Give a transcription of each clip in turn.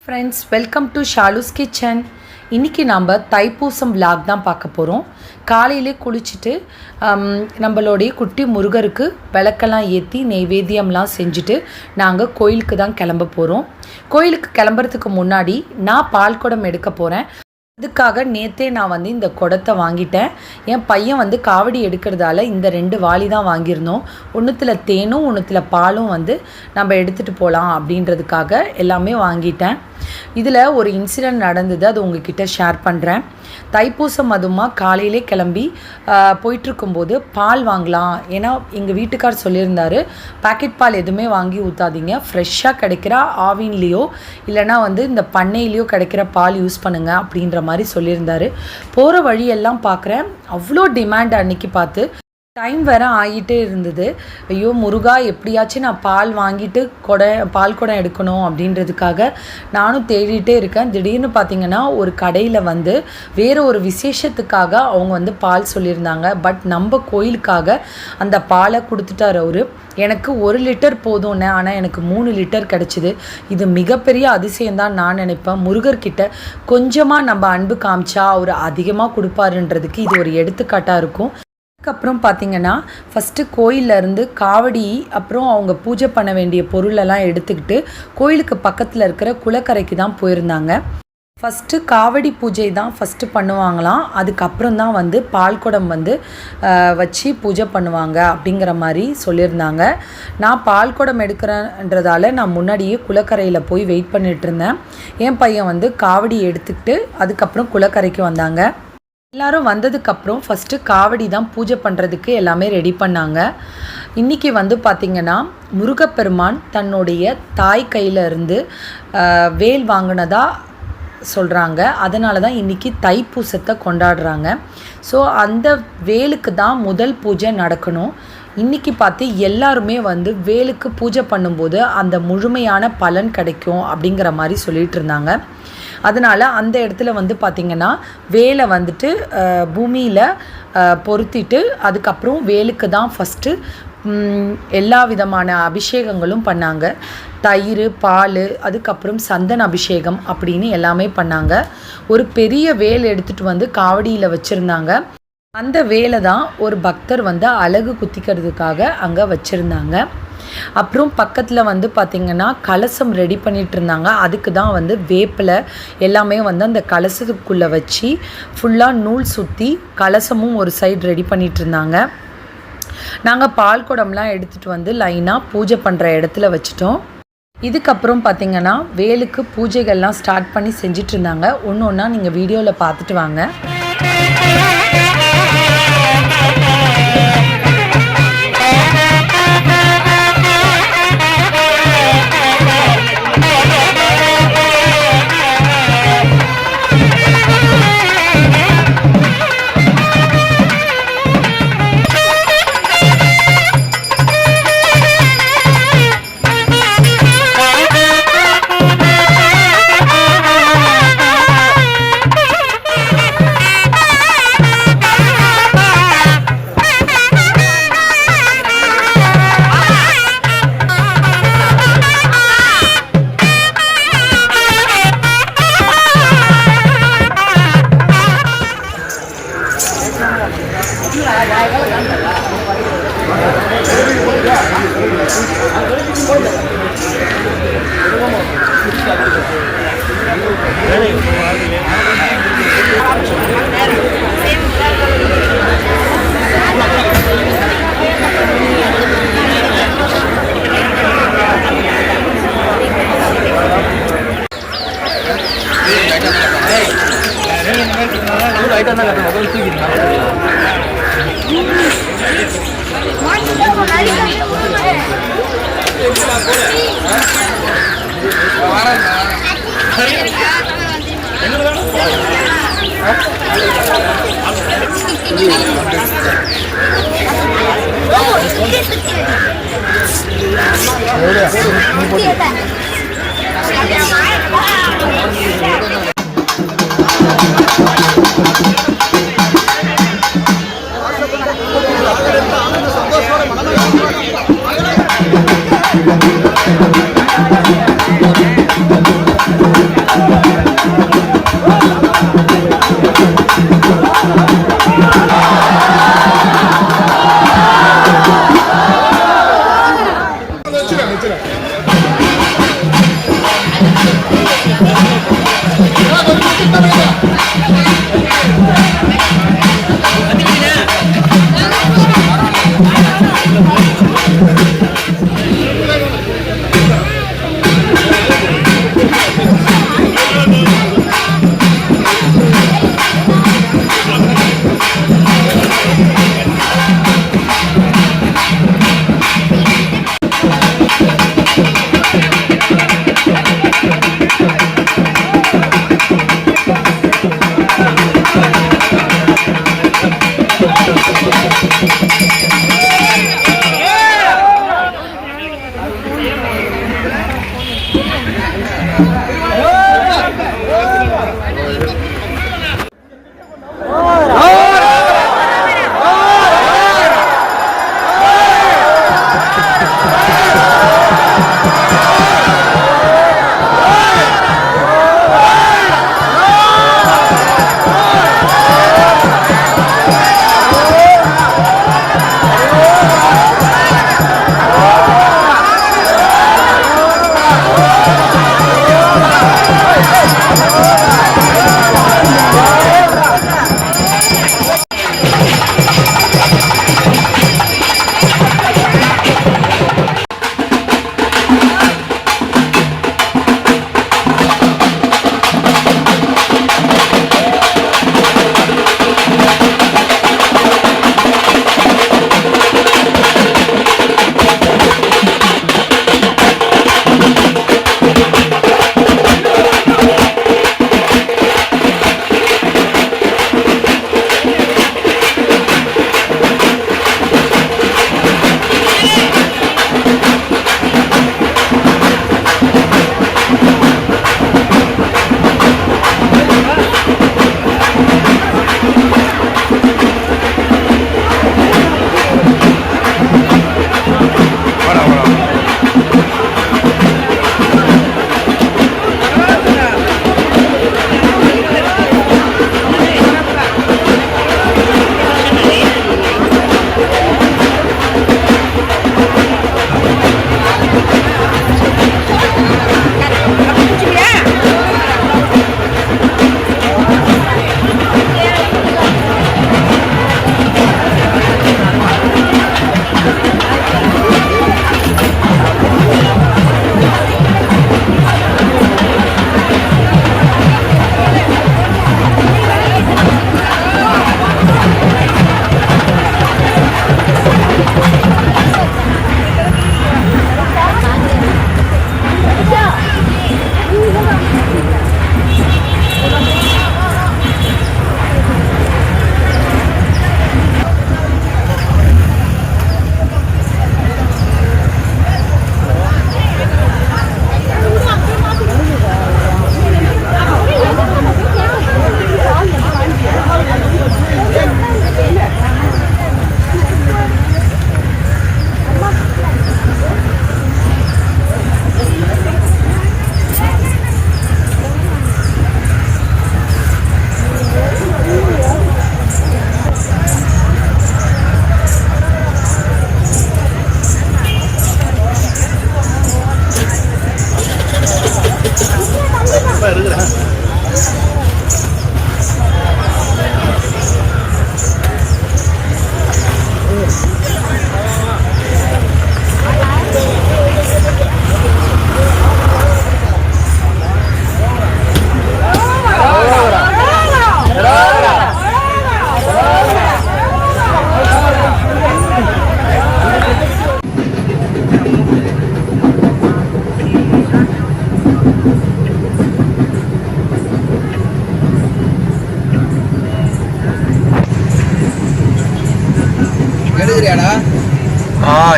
Friends, welcome to Shalu's kitchen. இன்றைக்கி நாம் Thaipusam vlog தான் பார்க்க போகிறோம். காலையிலே குளிச்சுட்டு நம்மளுடைய குட்டி முருகருக்கு விளக்கெல்லாம் ஏற்றி நெய்வேத்தியம்லாம் செஞ்சுட்டு நாங்கள் கோயிலுக்கு தான் கிளம்ப போகிறோம். கோயிலுக்கு கிளம்புறதுக்கு முன்னாடி நான் பால் குடம் எடுக்க போகிறேன். அதுக்காக நேற்றே நான் இந்த குடத்தை வாங்கிட்டேன். என் பையன் காவடி எடுக்கிறதால இந்த 2 வாளி தான் வாங்கியிருந்தோம். ஒன்றுத்தில் தேனும் ஒன்றுத்தில் பாலும் நம்ம எடுத்துகிட்டு போகலாம் அப்படின்றதுக்காக எல்லாமே வாங்கிட்டேன். இதில் ஒரு இன்சிடெண்ட் நடந்தது, அது உங்ககிட்ட ஷேர் பண்ணுறேன். தைப்பூசம் அதுமாக காலையிலே கிளம்பி போயிட்டுருக்கும்போது பால் வாங்கலாம். ஏன்னா எங்கள் வீட்டுக்கார் சொல்லியிருந்தார், பேக்கெட் பால் எதுவுமே வாங்கி ஊற்றாதீங்க, ஃப்ரெஷ்ஷாக கிடைக்கிற ஆவின்லேயோ இல்லைனா இந்த பண்ணையிலையோ கிடைக்கிற பால் யூஸ் பண்ணுங்கள் அப்படின்ற மாதிரி சொல்லியிருந்தார். போகிற வழியெல்லாம் பார்க்குறேன், அவ்வளோ டிமாண்ட் அன்றைக்கி பார்த்து. டைம் வேறு ஆகிட்டே இருந்தது. ஐயோ முருகா, எப்படியாச்சும் நான் பால் வாங்கிட்டு பால் குடம் எடுக்கணும் அப்படின்றதுக்காக நானும் தேடிட்டே இருக்கேன். திடீர்னு பார்த்திங்கன்னா ஒரு கடையில் வேறு ஒரு விசேஷத்துக்காக அவங்க பால் சொல்லியிருந்தாங்க. பட் நம்ம கோயிலுக்காக அந்த பாலை கொடுத்துட்டார் அவர். எனக்கு 1 லிட்டர் போதும்னே, ஆனால் எனக்கு 3 லிட்டர் கிடச்சிது. இது மிகப்பெரிய அதிசயம்தான் நான் நினைப்பேன். முருகர்கிட்ட கொஞ்சமாக நம்ம அன்பு காமிச்சா அவர் அதிகமாக கொடுப்பாருன்றதுக்கு இது ஒரு எடுத்துக்காட்டாக இருக்கும். அதுக்கப்புறம் பார்த்திங்கன்னா ஃபஸ்ட்டு கோயிலேருந்து காவடி, அப்புறம் அவங்க பூஜை பண்ண வேண்டிய பொருளெல்லாம் எடுத்துக்கிட்டு கோயிலுக்கு பக்கத்தில் இருக்கிற குளக்கரைக்கு தான் போயிருந்தாங்க. ஃபஸ்ட்டு காவடி பூஜை தான் ஃபஸ்ட்டு பண்ணுவாங்களாம். அதுக்கப்புறம் தான் பால் குடம் வச்சு பூஜை பண்ணுவாங்க அப்படிங்கிற மாதிரி சொல்லியிருந்தாங்க. நான் பால் குடம் எடுக்கிறேன்றதால நான் முன்னாடியே குளக்கரையில் போய் வெயிட் பண்ணிகிட்டு இருந்தேன். என் பையன் காவடி எடுத்துக்கிட்டு அதுக்கப்புறம் குளக்கரைக்கு வந்தாங்க. எல்லோரும் வந்ததுக்கப்புறம் ஃபஸ்ட்டு காவடி தான் பூஜை பண்ணுறதுக்கு எல்லாமே ரெடி பண்ணாங்க. இன்றைக்கி பார்த்திங்கன்னா முருகப்பெருமான் தன்னுடைய தாய் கையில் இருந்து வேல் வாங்கினதா சொல்கிறாங்க. அதனால தான் இன்றைக்கி தைப்பூசத்தை கொண்டாடுறாங்க. ஸோ அந்த வேலுக்கு தான் முதல் பூஜை நடக்கணும். இன்றைக்கி பார்த்து எல்லாருமே வேலுக்கு பூஜை பண்ணும்போது அந்த முழுமையான பலன் கிடைக்கும் அப்படிங்கிற மாதிரி சொல்லிகிட்டு இருந்தாங்க. அதனால் அந்த இடத்துல பார்த்திங்கன்னா வேலை பூமியில் பொருத்திட்டு அதுக்கப்புறம் வேலுக்கு தான் ஃபஸ்ட்டு எல்லா விதமான அபிஷேகங்களும் பண்ணாங்க. தயிர், பால், அதுக்கப்புறம் சந்தன அபிஷேகம் அப்படின்னு எல்லாமே பண்ணாங்க. ஒரு பெரிய வேல் எடுத்துகிட்டு காவடியில் வச்சுருந்தாங்க. அந்த வேலை தான் ஒரு பக்தர் அழகு குத்திக்கிறதுக்காக அங்கே வச்சுருந்தாங்க. அப்புறம் பக்கத்தில் பார்த்திங்கன்னா கலசம் ரெடி பண்ணிகிட்டு இருந்தாங்க. அதுக்கு தான் வேப்பிலை எல்லாமே அந்த கலசத்துக்குள்ளே வச்சு ஃபுல்லாக நூல் சுற்றி கலசமும் ஒரு சைடு ரெடி பண்ணிகிட்டு இருந்தாங்க. நாங்கள் பால் குடம்லாம் எடுத்துகிட்டு லைனாக பூஜை பண்ணுற இடத்துல வச்சுட்டோம். இதுக்கப்புறம் பார்த்திங்கன்னா வேலுக்கு பூஜைகள்லாம் ஸ்டார்ட் பண்ணி செஞ்சிட்டு இருந்தாங்க. ஒன்று ஒன்றா நீங்கள் வீடியோவில் பார்த்துட்டு வாங்க.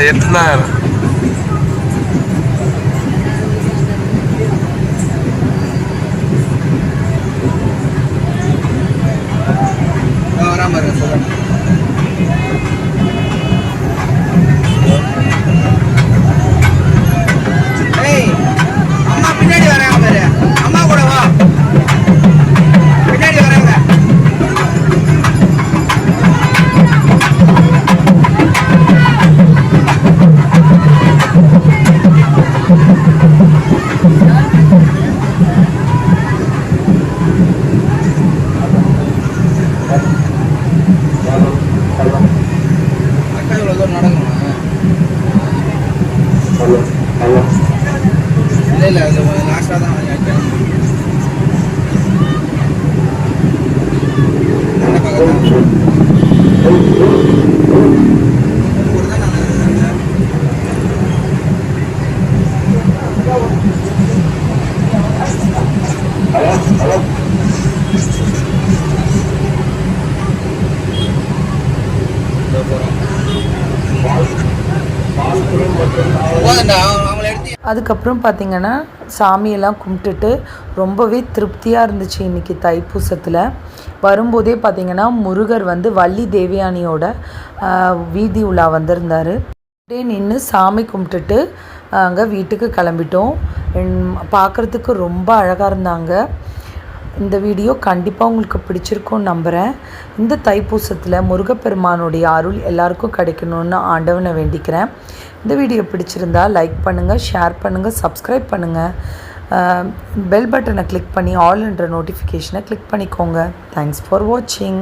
எத்தனாயிரம் அம்மா பின்னாடி வராங்க பாரு, அம்மா கூட வா, பின்னாடி வராங்க. போதும்டா அவங்கள எடுத்து. அதுக்கப்புறம் பார்த்திங்கன்னா சாமியெல்லாம் கும்பிட்டுட்டு ரொம்பவே திருப்தியாக இருந்துச்சு இன்றைக்கி தைப்பூசத்தில். வரும்போதே பார்த்திங்கன்னா முருகர் வந்து வள்ளி தேவயானியோட வீதி உலா வந்திருந்தார். அப்படியே நின்று சாமி கும்பிட்டுட்டு அங்கே வீட்டுக்கு கிளம்பிட்டோம். பார்க்குறதுக்கு ரொம்ப அழகாக இருந்தாங்க. இந்த வீடியோ கண்டிப்பாக உங்களுக்கு பிடிச்சிருக்கும்னு நம்புகிறேன். இந்த தைப்பூசத்தில் முருகப்பெருமானுடைய அருள் எல்லாருக்கும் கிடைக்கணும்னு ஆண்டவனை வேண்டிக்கிறேன். இந்த வீடியோ பிடிச்சிருந்தா லைக் பண்ணுங்கள், ஷேர் பண்ணுங்கள், சப்ஸ்கிரைப் பண்ணுங்கள். பெல் பட்டனை கிளிக் பண்ணி ஆல் என்ற நோட்டிஃபிகேஷனை கிளிக் பண்ணிக்கோங்க. தேங்க்ஸ் ஃபார் வாட்சிங்.